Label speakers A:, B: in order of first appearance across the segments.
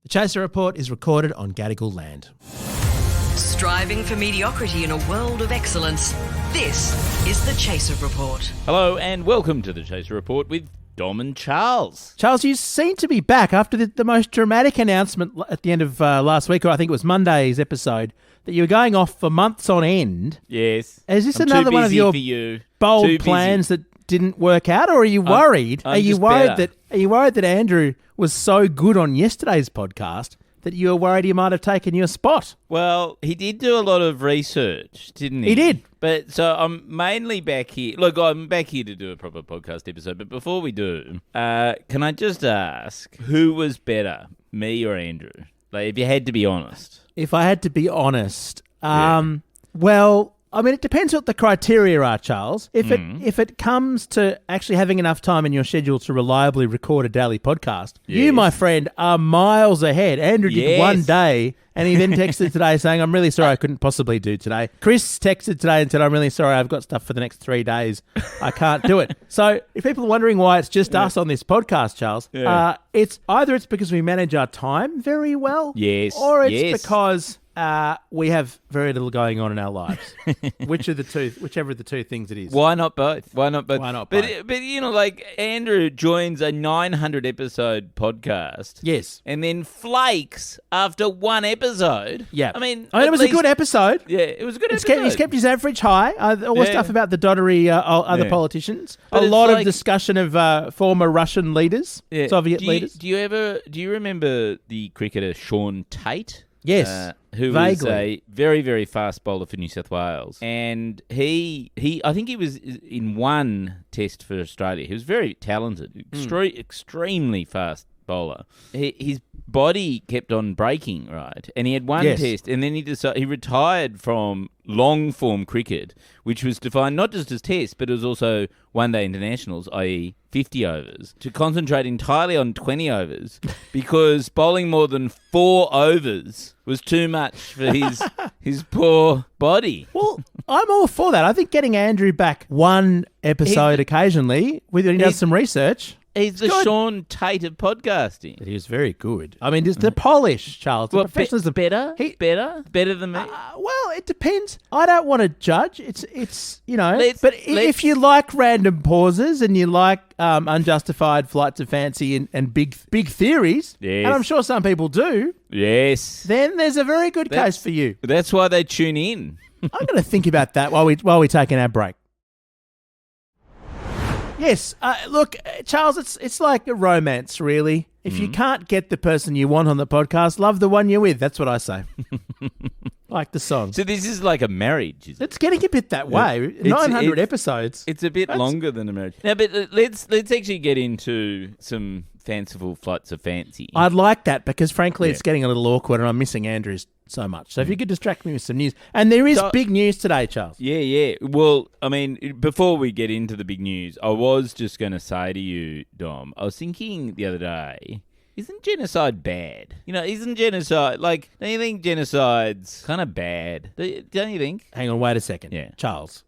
A: The Chaser Report is recorded on Gadigal land.
B: Striving for mediocrity in a world of excellence. This is the Chaser Report.
C: Hello and welcome to the Chaser Report with Dom and Charles.
A: Charles, you seem to be back after the most dramatic announcement at the end of last week, or I think it was Monday's episode, that you were going off for months on end.
C: Yes.
A: Is this
C: I'm
A: another
C: too
A: one of
C: busy
A: your
C: for you.
A: bold
C: Too
A: plans that didn't work out, or are you worried?
C: I'm
A: Are you
C: just
A: worried
C: better.
A: that Andrew was so good on yesterday's podcast that you were worried he might have taken your spot?
C: Well, he did do a lot of research, didn't he?
A: He did.
C: But so I'm mainly back here. Look, I'm back here to do a proper podcast episode. But before we do, can I just ask, who was better, me or Andrew? Like, if you had to be honest.
A: If I had to be honest, well, I mean, it depends what the criteria are, Charles. If it comes to actually having enough time in your schedule to reliably record a daily podcast, you, my friend, are miles ahead. Andrew did one day, and he then texted today saying, I'm really sorry I couldn't possibly do today. Chris texted today and said, I'm really sorry I've got stuff for the next 3 days. I can't do it. So if people are wondering why it's just us on this podcast, Charles, it's because we manage our time very well, or it's because we have very little going on in our lives. Whichever of the two things it is.
C: Why not both?
A: But
C: you know, like, Andrew joins a 900 episode podcast.
A: Yes.
C: And then flakes after one episode.
A: Yeah.
C: I mean,
A: it was a good episode.
C: Yeah, it was a good episode.
A: He's kept his average high. All the stuff about the doddery other politicians.
C: But
A: a lot of
C: like,
A: discussion of former Russian leaders, Soviet leaders.
C: Do you remember the cricketer Sean Tate?
A: Yes,
C: who
A: vaguely.
C: was a very, very fast bowler for New South Wales. And I think he was in one test for Australia. He was very talented, extremely fast bowler. His body kept on breaking, right? And he had one test, and then he retired from long-form cricket, which was defined not just as test, but it was also one-day internationals, i.e. 50 overs, to concentrate entirely on 20 overs because bowling more than 4 overs was too much for his poor body.
A: Well, I'm all for that. I think getting Andrew back one episode occasionally, when he does some research.
C: He's the Sean Tate of podcasting.
A: But he was very good. I mean, just the polish, Charles. The professionalism.
C: Better than me.
A: Well, it depends. I don't want to judge. It's you know. If you like random pauses and you like unjustified flights of fancy and big theories, and I'm sure some people do.
C: Yes.
A: Then there's a very good case for you.
C: That's why they tune in.
A: I'm going to think about that while we're taking our break. Yes, look, Charles, it's like a romance, really. If you can't get the person you want on the podcast, love the one you're with. That's what I say. Like the song.
C: So this is like a marriage, isn't it?
A: It's getting a bit that way. 900 episodes.
C: It's a bit longer than a marriage. Now, but let's actually get into some fanciful flights of fancy.
A: I'd like that because, frankly, it's getting a little awkward and I'm missing Andrews so much. So if you could distract me with some news. And there is big news today, Charles.
C: Yeah. Well, I mean, before we get into the big news, I was just going to say to you, Dom, I was thinking the other day, isn't genocide bad? You know, isn't genocide, like, don't you think genocide's kind of bad? Don't you think?
A: Hang on, wait a second.
C: Yeah.
A: Charles,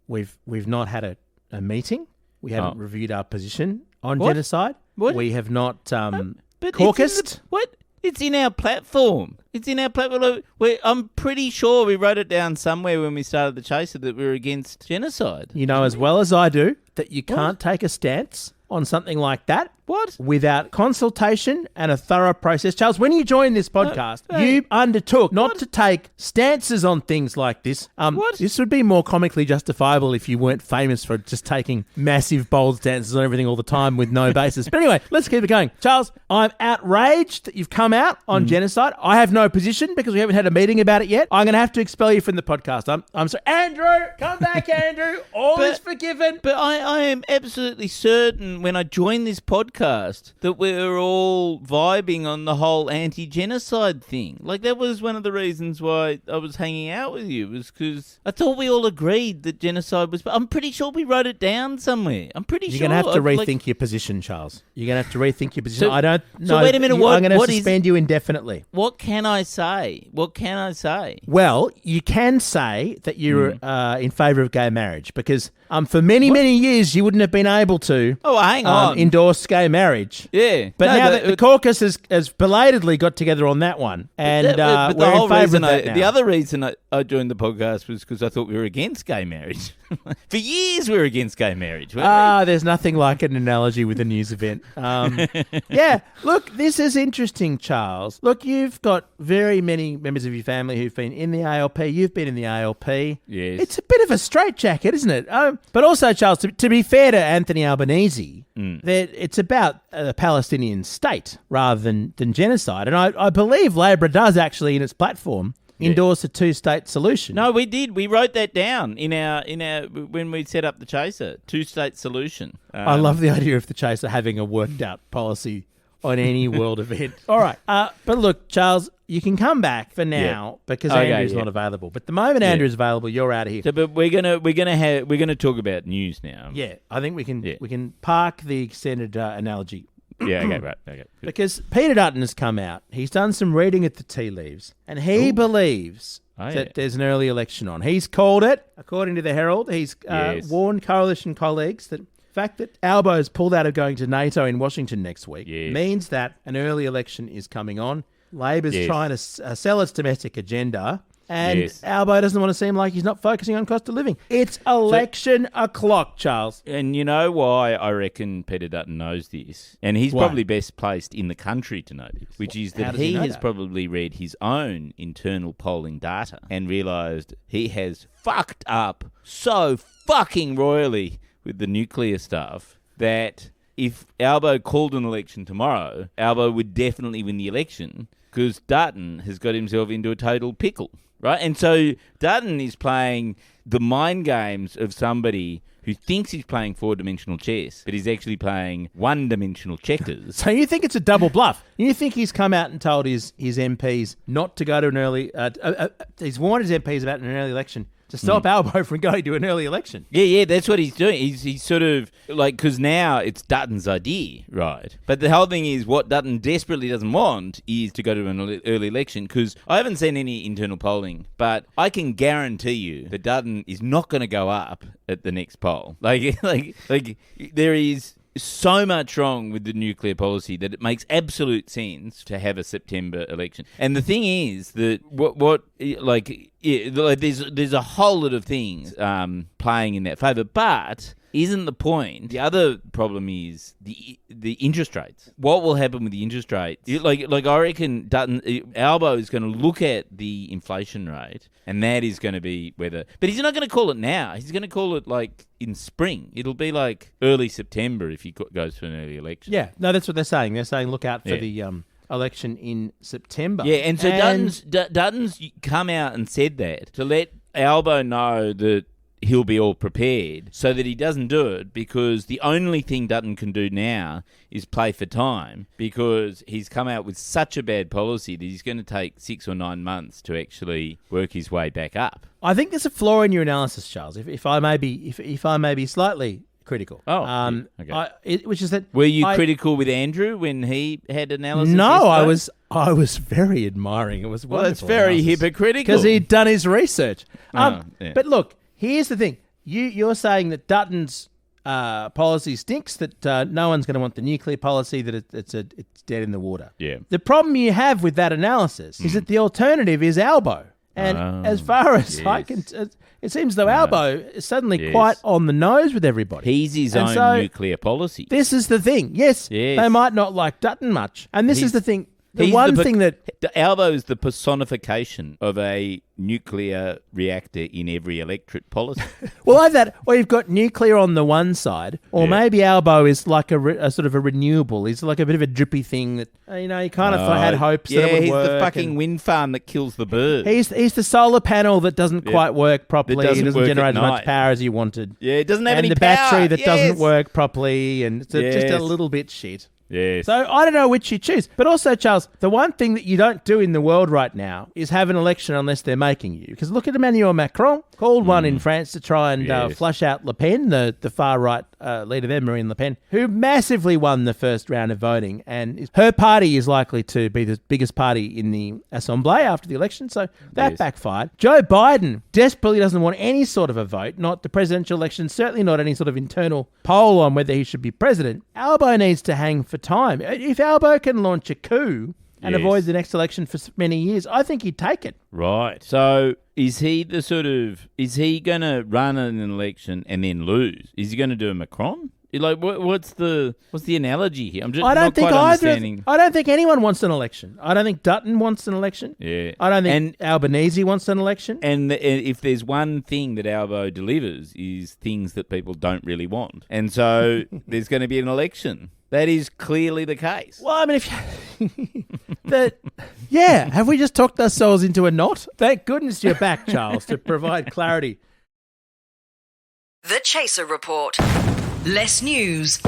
A: we've not had a meeting. We haven't reviewed our position on genocide.
C: What?
A: We have not
C: But
A: caucused.
C: What? It's in our platform. I'm pretty sure we wrote it down somewhere when we started the Chaser that we were against genocide.
A: You know as well as I do that you can't take a stance on something like that.
C: What?
A: Without consultation and a thorough process. Charles, when you joined this podcast, you undertook not to take stances on things like this.
C: What?
A: This would be more comically justifiable if you weren't famous for just taking massive, bold stances on everything all the time with no basis. But anyway, let's keep it going. Charles, I'm outraged that you've come out on genocide. I have no position because we haven't had a meeting about it yet. I'm going to have to expel you from the podcast. I'm sorry. Andrew, come back, Andrew. All is forgiven.
C: But I am absolutely certain when I joined this podcast that we were all vibing on the whole anti-genocide thing. Like, that was one of the reasons why I was hanging out with you, was because I thought we all agreed that genocide was... I'm pretty sure we wrote it down somewhere. I'm pretty sure.
A: You're going to have to rethink your position, Charles. You're going to have to rethink your position.
C: So,
A: I don't know.
C: So wait a minute.
A: I'm going to suspend you indefinitely.
C: What can I say?
A: Well, you can say that you're in favour of gay marriage because For many, many years, you wouldn't have been able to
C: hang on.
A: endorse gay marriage.
C: Yeah.
A: But now the caucus has belatedly got together on that one. And
C: but
A: we're in favour of that now.
C: The other reason I joined the podcast was because I thought we were against gay marriage. For years we were against gay marriage, weren't we?
A: There's nothing like an analogy with a news event. Yeah, look, this is interesting, Charles. Look, you've got very many members of your family who've been in the ALP. You've been in the ALP.
C: Yes.
A: It's a bit of a straitjacket, isn't it? But also, Charles, to be fair to Anthony Albanese, that it's about a Palestinian state rather than genocide. And I believe Labor does actually, in its platform, endorse a two-state solution.
C: No, we did. We wrote that down in our when we set up the Chaser, two-state solution.
A: I love the idea of the Chaser having a worked-out policy on any world event. All right. But look, Charles, you can come back for now because Andrew's not available. But the moment Andrew's available, you're out of here.
C: So, but we're gonna talk about news now.
A: Yeah, I think we can park the extended analogy.
C: Yeah, okay, right. Okay. Good.
A: Because Peter Dutton has come out. He's done some reading at the tea leaves, and he believes that there's an early election on. He's called it, according to the Herald. He's warned coalition colleagues that the fact that Albo's pulled out of going to NATO in Washington next week means that an early election is coming on. Labor's trying to sell its domestic agenda. And Albo doesn't want to seem like he's not focusing on cost of living. It's election o'clock, Charles.
C: And you know why I reckon Peter Dutton knows this? And he's probably best placed in the country to know this, which is that he has probably read his own internal polling data and realised he has fucked up so fucking royally with the nuclear stuff that if Albo called an election tomorrow, Albo would definitely win the election because Dutton has got himself into a total pickle. Right, and so Dutton is playing the mind games of somebody who thinks he's playing four-dimensional chess, but he's actually playing one-dimensional checkers.
A: So you think it's a double bluff? You think he's come out and told his MPs not to go to an early... he's warned his MPs about an early election to stop Albo from going to an early election.
C: Yeah, that's what he's doing. He's sort of like, because now it's Dutton's idea, right? But the whole thing is what Dutton desperately doesn't want is to go to an early election, because I haven't seen any internal polling, but I can guarantee you that Dutton is not going to go up at the next poll. Like there is so much wrong with the nuclear policy that it makes absolute sense to have a September election. And the thing is that there's a whole lot of things playing in that favour, but isn't the point. The other problem is the interest rates. What will happen with the interest rates? Like I reckon Albo is going to look at the inflation rate, and that is going to be whether. But he's not going to call it now. He's going to call it like in spring. It'll be like early September if he goes to an early election.
A: Yeah, no, that's what they're saying. They're saying look out for the election in September.
C: Yeah, and so Dutton's come out and said that to let Albo know that he'll be all prepared so that he doesn't do it, because the only thing Dutton can do now is play for time, because he's come out with such a bad policy that he's going to take 6 or 9 months to actually work his way back up.
A: I think there's a flaw in your analysis, Charles, if I may be slightly critical.
C: Okay.
A: Which is that...
C: Were you critical with Andrew when he had analysis?
A: No, I was very admiring. It was wonderful.
C: Well, it's very hypocritical.
A: Because he'd done his research. But look, here's the thing. You're saying that Dutton's policy stinks, that no one's going to want the nuclear policy, that it's dead in the water. Yeah. The problem you have with that analysis is that the alternative is Albo. And as far as I can... It seems though Albo is suddenly quite on the nose with everybody.
C: He's his own nuclear policy.
A: This is the thing. Yes, they might not like Dutton much. And this is the thing.
C: Albo is the personification of a nuclear reactor in every electorate policy.
A: Well, either that, or you've got nuclear on the one side, or maybe Albo is like a sort of a renewable. He's like a bit of a drippy thing that, he kind of had hopes that it would work.
C: Yeah, he's the fucking wind farm that kills the birds.
A: He's the solar panel that doesn't quite work properly. It doesn't generate as much power as you wanted.
C: Yeah, it doesn't have any power.
A: And the battery that doesn't work properly, and it's just a little bit shit.
C: Yes.
A: So I don't know which you choose. But also, Charles, the one thing that you don't do in the world right now is have an election unless they're making you. Because look at Emmanuel Macron, called one in France to try and flush out Le Pen, the far-right leader there, Marine Le Pen, who massively won the first round of voting. And her party is likely to be the biggest party in the Assemblée after the election. So that backfired. Joe Biden desperately doesn't want any sort of a vote, not the presidential election, certainly not any sort of internal poll on whether he should be president. Albo needs to hang for time. If Albo can launch a coup and avoid the next election for many years, I think he'd take it.
C: Right. So is he going to run an election and then lose? Is he going to do a Macron? Like, what's the analogy here? I'm just not quite understanding.
A: I don't think anyone wants an election. I don't think Dutton wants an election.
C: Yeah.
A: I don't think Albanese wants an election.
C: And if there's one thing that Albo delivers is things that people don't really want. And so there's going to be an election. That is clearly the case.
A: Well, I mean, have we just talked ourselves into a knot? Thank goodness you're back, Charles, to provide clarity.
B: The Chaser Report. Less news,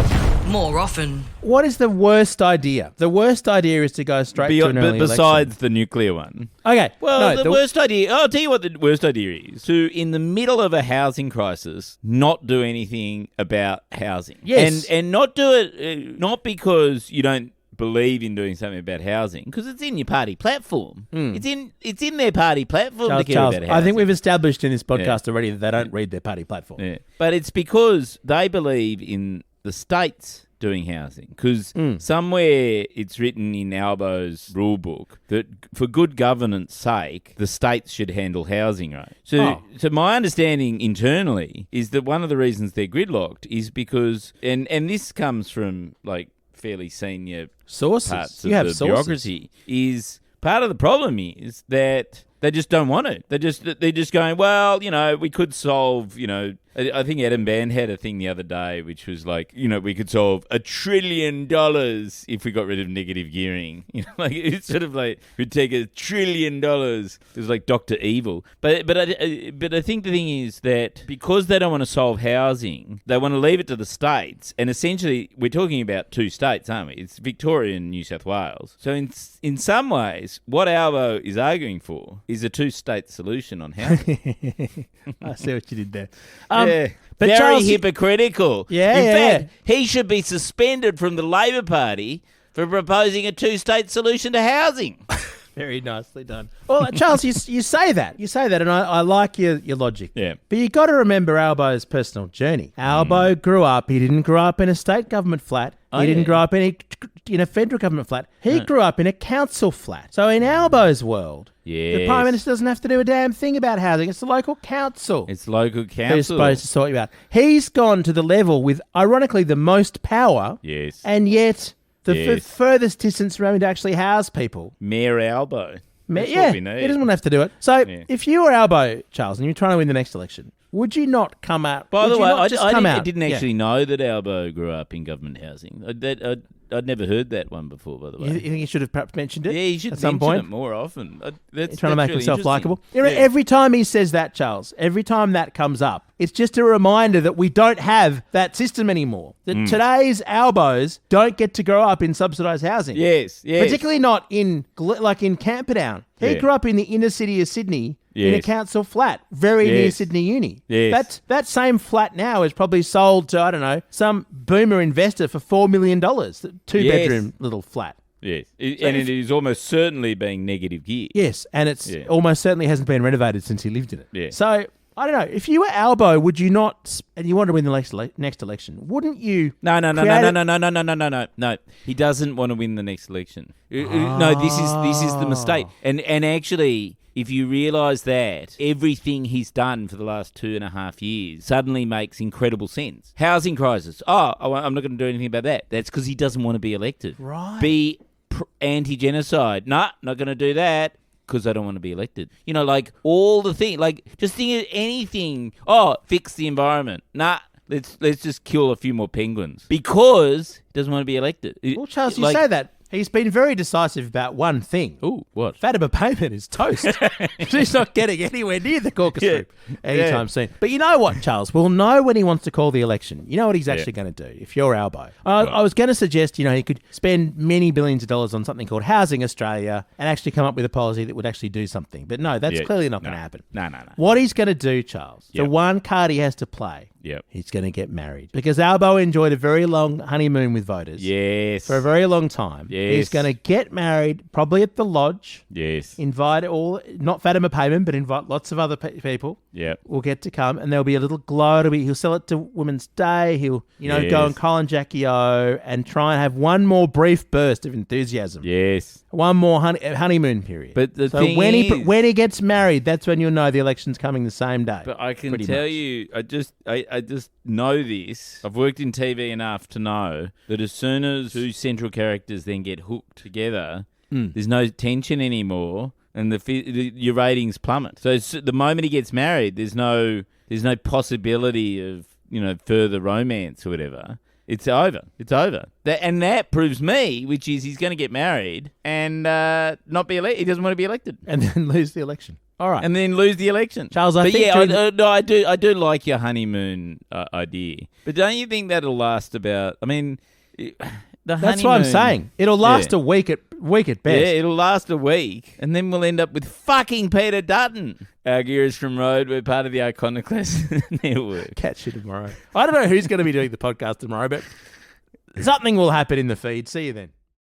B: more often.
A: What is the worst idea? The worst idea is to go straight to an early
C: besides
A: election.
C: the nuclear one.
A: Okay.
C: Well, the worst idea, I'll tell you what the worst idea is. To, in the middle of a housing crisis, not do anything about housing.
A: Yes.
C: And not do it, not because you don't believe in doing something about housing, because it's in your party platform. It's in their party platform to care about housing.
A: I think we've established in this podcast already that they don't read their party platform.
C: Yeah. But it's because they believe in the states doing housing, because somewhere it's written in Albo's rule book that for good governance sake, the states should handle housing, right? So my understanding internally is that one of the reasons they're gridlocked is because, and this comes from like fairly senior
A: sources.
C: Parts of the bureaucracy, is part of the problem is that they just don't want it. They're just going, well, we could solve, I think Adam Band had a thing the other day which was like, we could solve $1 trillion if we got rid of negative gearing. It's sort of like we'd take $1 trillion. It was like Dr. Evil. But I think the thing is that because they don't want to solve housing, they want to leave it to the states. And essentially, we're talking about two states, aren't we? It's Victoria and New South Wales. So in some ways, what Albo is arguing for is a two-state solution on housing.
A: I see what you did there.
C: But very
A: Charles,
C: hypocritical.
A: Yeah,
C: In fact, he should be suspended from the Labor Party for proposing a two-state solution to housing.
A: Very nicely done. Well, Charles, you say that, and I like your logic.
C: Yeah.
A: But you got to remember Albo's personal journey. Albo grew up. He didn't grow up in a state government flat. He didn't grow up in a federal government flat. He grew up in a council flat. So in Albo's world, the Prime Minister doesn't have to do a damn thing about housing. It's the local council.
C: It's local council.
A: Who's supposed to sort you out. He's gone to the level with, ironically, the most power.
C: Yes.
A: And yet the furthest distance from having to actually house people.
C: Mayor Albo. That's
A: yeah,
C: what we need.
A: He doesn't want to have to do it. So if you were Albo, Charles, and you're trying to win the next election, would you not come out?
C: By the way, I
A: didn't
C: didn't actually know that Albo grew up in government housing. I'd never heard that one before, by the way.
A: You think he should have perhaps mentioned it?
C: Yeah, he should
A: at some
C: mention
A: point?
C: it more often.
A: He's trying to make
C: really
A: himself likeable.
C: Yeah.
A: Every time he says that, Charles, every time that comes up, it's just a reminder that we don't have that system anymore. That today's Albos don't get to grow up in subsidised housing.
C: Yes.
A: Particularly not in Camperdown. He grew up in the inner city of Sydney. In a council flat, very near Sydney Uni.
C: Yes.
A: That same flat now is probably sold to, I don't know, some boomer investor for $4 million, two-bedroom little flat.
C: Yes, and it is almost certainly being negative gear.
A: Yes, and it's almost certainly hasn't been renovated since he lived in it.
C: Yeah.
A: So, I don't know, if you were Albo, would you not, and you want to win the next election, wouldn't you?
C: No. He doesn't want to win the next election. No, this is the mistake. And actually, if you realise that everything he's done for the last 2.5 years suddenly makes incredible sense. Housing crisis. I'm not going to do anything about that. That's because he doesn't want to be elected.
A: Right.
C: Be anti-genocide. Nah, not going to do that because I don't want to be elected. Like all the things. Like just think of anything. Fix the environment. Nah. Let's just kill a few more penguins because he doesn't want to be elected.
A: Well, Charles, you say that. He's been very decisive about one thing.
C: Ooh, what?
A: Fatima Payman is toast. She's not getting anywhere near the caucus group anytime soon. But you know what, Charles? We'll know when he wants to call the election. You know what he's actually going to do if you're Albo. I was going to suggest, he could spend many billions of dollars on something called Housing Australia and actually come up with a policy that would actually do something. But no, that's clearly not going to happen.
C: No.
A: What he's going to do, Charles, the one card he has to play, he's going to get married. Because Albo enjoyed a very long honeymoon with voters.
C: Yes.
A: For a very long time.
C: Yes.
A: He's going to get married, probably at the lodge.
C: Yes.
A: Invite not Fatima Payman, but invite lots of other people.
C: Yeah.
A: Will get to come, and there'll be a little glow. He'll sell it to Women's Day. He'll, go and Colin Jackie O and try and have one more brief burst of enthusiasm.
C: Yes.
A: One more honeymoon period.
C: But the thing
A: when
C: is,
A: when he gets married, that's when you'll know the election's coming the same day.
C: But I can tell you, I just know this. I've worked in TV enough to know that as soon as two central characters then get hooked together, there's no tension anymore, and your ratings plummet. So the moment he gets married, there's no possibility of further romance or whatever. It's over. It's over. And that proves me, which is he's going to get married and not be elected. He doesn't want to be elected,
A: and then lose the election. All right,
C: and then lose the election,
A: Charles.
C: I do like your honeymoon idea, but don't you think that'll last about? I mean,
A: that's what I'm saying. It'll last a week at best.
C: Yeah, it'll last a week, and then we'll end up with fucking Peter Dutton. Our gears from Road, we're part of the Iconoclast Network.
A: Catch you tomorrow. I don't know who's going to be doing the podcast tomorrow, but something will happen in the feed. See you then.